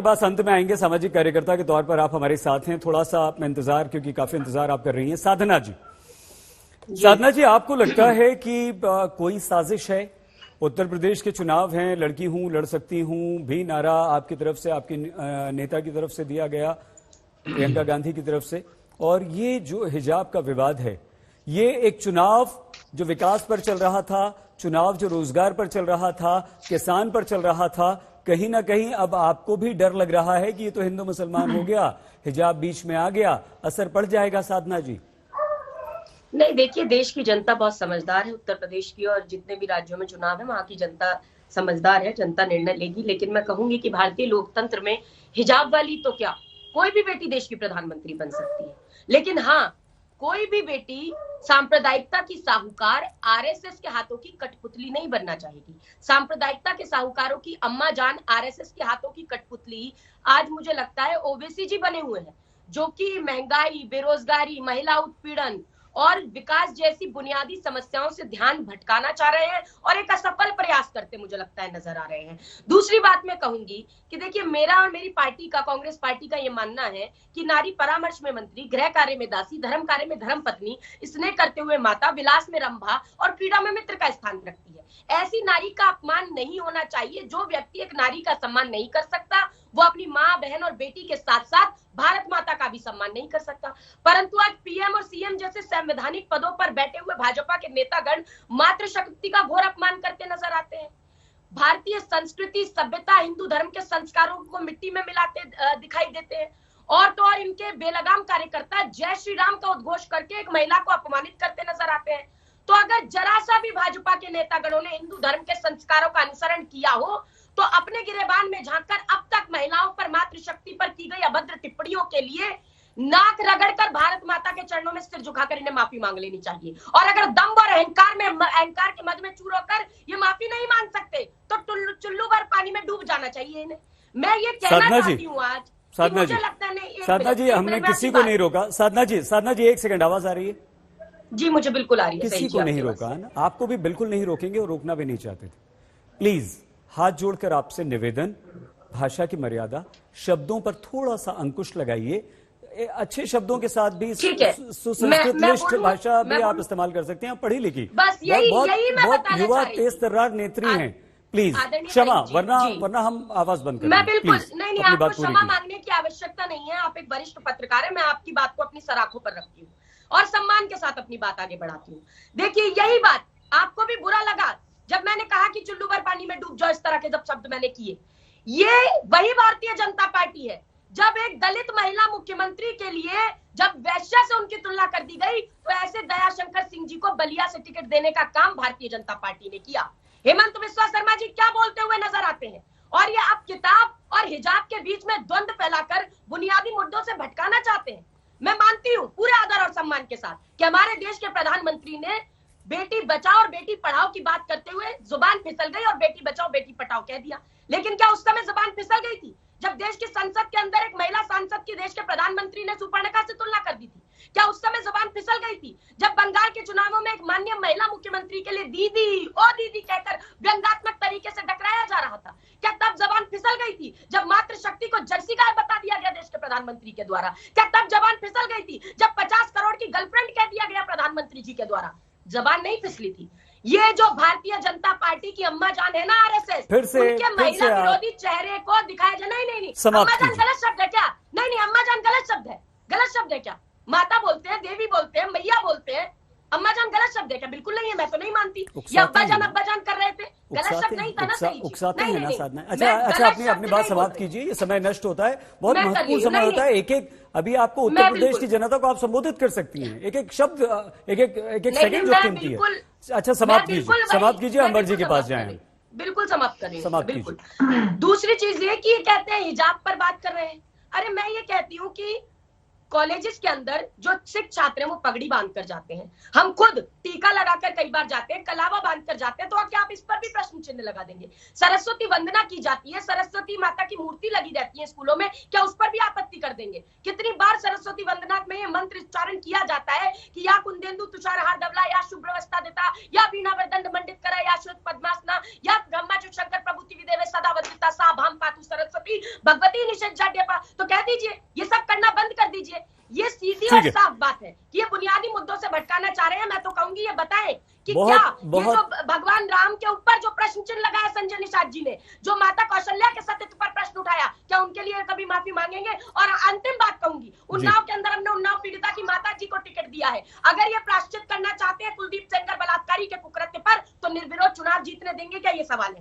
बस अंत में आएंगे। सामाजिक कार्यकर्ता के तौर पर आप हमारे साथ हैं, थोड़ा सा इंतजार, क्योंकि काफी इंतजार आप कर रही हैं। साधना जी, साधना जी, आपको लगता है कि कोई साजिश है? उत्तर प्रदेश के चुनाव हैं, लड़की हूं लड़ सकती हूं भी नारा आपकी तरफ से, आपकी नेता की तरफ से दिया गया, प्रियंका गांधी की तरफ से, और ये जो हिजाब का विवाद है, ये एक चुनाव जो विकास पर चल रहा था, चुनाव जो रोजगार पर चल रहा था, किसान पर चल रहा था, कहीं ना कहीं अब आपको भी डर लग रहा है कि ये तो हिंदू मुसलमान हो गया, हिजाब बीच में आ गया, असर पड़ जाएगा? साधना जी, नहीं, देखिए, देश की जनता बहुत समझदार है। उत्तर प्रदेश की और जितने भी राज्यों में चुनाव है, वहां की जनता समझदार है, जनता निर्णय लेगी। लेकिन मैं कहूंगी कि भारतीय लोकतंत्र में हिजाब वाली तो क्या, कोई भी बेटी देश की प्रधानमंत्री बन सकती है। लेकिन हाँ, कोई भी बेटी सांप्रदायिकता की साहूकार आरएसएस के हाथों की कठपुतली नहीं बनना चाहेगी। सांप्रदायिकता के साहूकारों की अम्मा जान आरएसएस के हाथों की कठपुतली आज मुझे लगता है ओवैसी जी बने हुए हैं, जो कि महंगाई, बेरोजगारी, महिला उत्पीड़न और विकास जैसी बुनियादी समस्याओं से ध्यान भटकाना चाह रहे हैं और एक असफल प्रयास करते मुझे लगता है नजर आ रहे हैं। दूसरी बात मैं कहूंगी कि देखिए, मेरा और मेरी पार्टी का, कांग्रेस पार्टी का, यह मानना है कि नारी परामर्श में मंत्री, गृह कार्य में दासी, धर्म कार्य में धर्म पत्नी, स्नेह करते हुए माता, विलास में रंभा और पीड़ा में मित्र का स्थान रखती है। ऐसी नारी का अपमान नहीं होना चाहिए। जो व्यक्ति एक नारी का सम्मान नहीं कर सकता, वो अपनी माँ, बहन और बेटी के साथ साथ भारत माता का भी सम्मान नहीं कर सकता। परंतु आज पीएम और सीएम जैसे संवैधानिक पदों पर बैठे हुए भाजपा के नेतागण मातृशक्ति का घोर अपमान करते नजर आते हैं। भारतीय संस्कृति, सभ्यता, हिंदू धर्म के संस्कारों को मिट्टी में मिलाते दिखाई देते हैं। और तो और इनके बेलगाम कार्यकर्ता जय श्री राम का उद्घोष करके एक महिला को अपमानित करते नजर आते हैं। तो अगर जरा सा भी भाजपा के नेतागणों ने हिंदू धर्म के संस्कारों का अनुसरण किया हो, तो अपने गिरेबान में झांककर अब तक महिलाओं पर, मातृशक्ति पर की गई अभद्र टिप्पणियों के लिए नाक रगड़कर भारत माता के चरणों में सिर झुकाकर इन्हें माफी मांग लेनी चाहिए। और अगर दम्भ और अहंकार के मद में चूर होकर ये माफी नहीं मांग सकते, तो चुल्लू भर पानी में डूब जाना चाहिए इन्हें। मैं ये कहना चाहती हूँ आज। साधना जी, साधना जी, हमने किसी को नहीं रोका। साधना जी, एक सेकंड, आवाज आ रही है? जी, मुझे बिल्कुल आ रही है। किसी को नहीं रोका ना, आपको भी बिल्कुल नहीं रोकेंगे और रोकना भी नहीं चाहते थे। प्लीज, हाथ जोड़कर आपसे निवेदन, भाषा की मर्यादा, शब्दों पर थोड़ा सा अंकुश लगाइए। अच्छे शब्दों के साथ भी सुसंस्कृत भाषा भी आप इस्तेमाल कर सकते हैं, पढ़ी लिखी, बहुत युवा तेज तर्रार नेत्री हैं। प्लीज क्षमा, वरना हम आवाज बंद करेंगे। मैं बिल्कुल नहीं, आपको क्षमा मांगने की आवश्यकता नहीं है। आप एक वरिष्ठ पत्रकार है, मैं आपकी बात को अपनी सराखों पर रखती हूँ और सम्मान के साथ अपनी बात आगे बढ़ाती हूँ। देखिए, यही बात आपको भी बुरा लगा जब मैंने कहा कि चुल्लू भर पानी में डूब जाओ, इस तरह के जब शब्द मैंने किए। ये वही भारतीय जनता पार्टी है जब एक दलित महिला मुख्यमंत्री के लिए जब वैश्या से उनकी तुलना कर दी गई, तो ऐसे दयाशंकर सिंह जी को बलिया से टिकट देने का काम भारतीय जनता पार्टी ने किया। हेमंत बिस्वा शर्मा जी क्या बोलते हुए नजर आते हैं, और ये अब किताब और हिजाब के बीच में द्वंद्व फैलाकर बुनियादी मुद्दों से भटकाना चाहते हैं। मैं मानती हूँ पूरे आदर और सम्मान के साथ कि हमारे देश के प्रधानमंत्री ने बेटी बचाओ और बेटी पढ़ाओ की बात करते हुए जुबान फिसल गई और बेटी बचाओ बेटी पढ़ाओ कह दिया। लेकिन क्या उस समय जुबान फिसल गई थी जब देश की संसद के अंदर एक महिला सांसद की देश के प्रधानमंत्री ने सुपर्णका से तुलना कर दी थी? क्या उस समय जुबान फिसल गई थी जब बंगाल के चुनावों में एक माननीय महिला मुख्यमंत्री के लिए दीदी ओ दीदी कहकर व्यंग्यात्मक तरीके से डकराया जा रहा था? क्या तब जुबान फिसल गई थी जब मातृशक्ति को जर्सी गाय बता दिया गया देश के प्रधानमंत्री के द्वारा? क्या तब जुबान फिसल गई थी जब 50 करोड़ की गर्लफ्रेंड कह दिया गया प्रधानमंत्री जी के द्वारा? जबान नहीं फिसली थी। ये जो भारतीय जनता पार्टी की अम्मा जान है ना, आरएसएस, उनके महिला विरोधी चेहरे को दिखाया जाए। नहीं, अम्मा जान गलत शब्द है क्या? नहीं, अम्मा जान गलत शब्द है। गलत शब्द है क्या? माता बोलते हैं, देवी बोलते हैं, मैया बोलते हैं, अम्मा जान गलत शब्द है क्या? बिल्कुल नहीं है, मैं तो नहीं मानती। ये अब्बा जान कर रहे थे, गलत शब्द नहीं था ना? सही उकसाते हैं ना साधना। अच्छा, अपनी बात समाप्त कीजिए, ये समय नष्ट होता है, बहुत महत्वपूर्ण समय होता है। एक अभी आपको उत्तर प्रदेश की जनता को आप संबोधित कर सकती हैं, एक शब्द, एक सेकंड जो कीमती है। अच्छा, समाप्त कीजिए, अंबर जी के पास जाएं। बिल्कुल समाप्त करें। दूसरी चीज ये कि कहते हैं हिजाब पर बात कर रहे हैं। अरे मैं ये कहती हूँ कि कॉलेजेस के अंदर जो सिख छात्र हैं वो पगड़ी बांध कर जाते हैं, हम खुद टीका लगाकर कई बार जाते हैं, कलावा बांध कर जाते हैं, तो क्या आप इस पर भी प्रश्न चिन्ह लगा देंगे? सरस्वती वंदना की जाती है, सरस्वती माता की मूर्ति लगी रहती है स्कूलों में, क्या उस पर भी आपत्ति कर देंगे? कितनी बार सरस्वती वंदना में मंत्र उच्चारण किया जाता है कि या कुंदेंदु तुषारहार धवला, या शुभ्रवस्था देता, या वीणा वरदंड मंडित करा, या श्वेत पद्मासना, या ब्रह्मा जो शंकर प्रभुति विदेवे सदा वंदिता सा भाम पातु सरस्वती भगवती निषेधाड्यपा। तो कह दीजिए ये सब करना बंद कर दीजिए। ये सीधी और साफ बात है कि ये बुनियादी मुद्दों से भटकाना चाह रहे हैं। मैं तो कहूंगी ये बताएं कि क्या ये जो भगवान राम के ऊपर जो प्रश्न चिन्ह लगाया संजय निषाद जी ने, जो माता कौशल्या के सतीत्व पर प्रश्न उठाया, क्या उनके लिए कभी माफी मांगेंगे? और अंतिम बात कहूंगी, उन्नाव के अंदर हमने उन्नाव पीड़िता की माता जी को टिकट दिया है। अगर ये प्रायश्चित करना चाहते हैं कुलदीप सेंगर बलात्कारी के कुकृत्य पर, तो निर्विरोध चुनाव जीतने देंगे क्या? ये सवाल है।